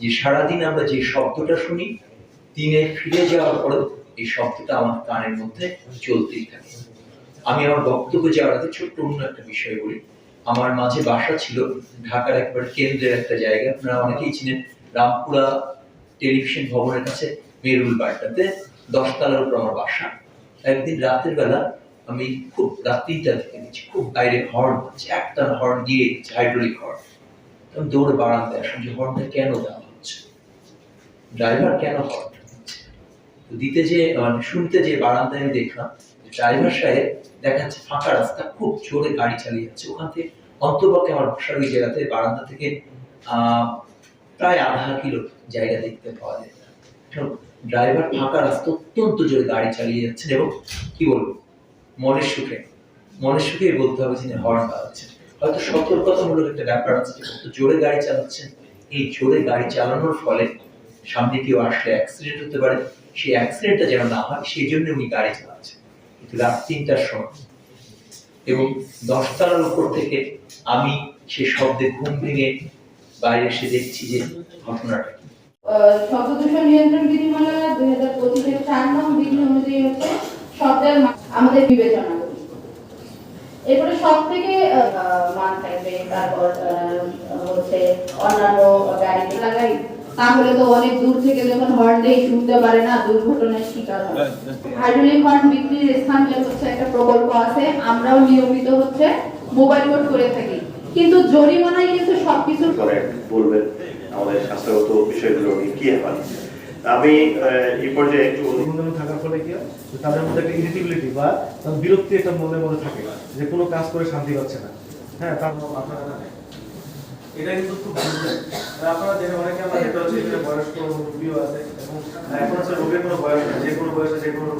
যে সারাদিন আমরা যে শব্দটা শুনি, দিনে ফিরে যাওয়ার পরে এই শব্দটা আমার কানের মধ্যে চলতেই থাকে। আমি আমার বক্তব্য যাওয়ার আগে ছোট্ট অন্য একটা বিষয় বলি। আমার মাঝে বাসা ছিল ঢাকার একবারে কেন্দ্রের একটা জায়গা, আপনারা অনেকেই চিনেন, রামপুরা টেলিভিশন ভবনের কাছে মেরুল বাড়িটাতে 10 তলার উপর আমার বাসা। একদিন রাতের বেলা আমি খুব রাত 3টার দিকে দেখছি খুব বাইরে হর্ন হচ্ছে, একটানা হর্ন দিয়ে হাইড্রোলিক হর্ন। আমি দৌড়ে বারান্দায় আসলাম যে হর্নটা কেন দেওয়া হচ্ছে, ড্রাইভার কেন হর্ন দিতে যে শুনতে যে বারান্দায় আমি দেখলাম ড্রাইভার সাহেব দেখা যাচ্ছে ফাঁকা রাস্তা খুব জোরে গাড়ি চালিয়ে যাচ্ছে, ওখান থেকে অন্তপক্ষে আমার বাসার ওই জায়গাতে বারান্দা থেকে প্রায় আধা কিলো জায়গা দেখতে পাওয়া যায়। ড্রাইভার ফাঁকা রাস্তা অত্যন্ত জোরে গাড়ি চালিয়ে যাচ্ছেন এবং কি বলবো মনের সুখে বলতে হবে যিনি হর্ন বাজাচ্ছেন। হয়তো সতর্কতামূলক একটা ব্যাপার আছে যে কত জোরে গাড়ি চালাচ্ছেন, এই জোরে গাড়ি চালানোর ফলে সামনে কেউ আসলে অ্যাক্সিডেন্ট হতে পারে, সেই অ্যাক্সিডেন্টটা যেন না হয় সেই জন্য উনি গাড়ি চালাচ্ছেন। কিন্তু রাত 3টার সময় এবং 10 তলার উপর থেকে আমি সে শব্দে ঘুম ভেঙে বাইরে এসে দেখছি যে ঘটনাটা শব্দ দূষণ নিয়ন্ত্রণ বিধিমালা 2025-এর 4 নং বিধি অনুযায়ী হচ্ছে শব্দের আমাদের বিবেচনা করি। এরপরে সব থেকে মান থাকবে, তারপর হচ্ছে অন্যান্য গাড়িতে লাগাই, তাহলে তো অনেক দূর থেকে যখন হর্ন দেই শুনতে পারে না, দুর্ঘটনার শিকার হয়। হাইড্রোলিক হর্ন বিক্রির স্থানে হচ্ছে একটা প্রকল্প আছে, আমরাও নিয়মিত হচ্ছে মোবাইল কোড করে থাকি, কিন্তু জরিমানায় কিন্তু সবকিছু বলবেন আমাদের স্বাস্থ্যগত বিষয়গুলো কি হয়। আমি এই পর্যায়ে একটু অনুমোদন থাকার ফলে কি হয় তাদের মধ্যে একটা ইরিটেবিলিটি বা বিরক্তি একটা মনে মনে থাকে যে কোনো কাজ করে শান্তি পাচ্ছে না। হ্যাঁ, তার আপনারা জানেন এটা কিন্তু খুব আপনারা জেনে অনেকে আমরা দেখতে পাচ্ছি এখানে বয়স্ক রোগীও আছে এবং এখন হচ্ছে রোগের কোনো বয়স নেই, যে কোনো বয়সে যে কোনো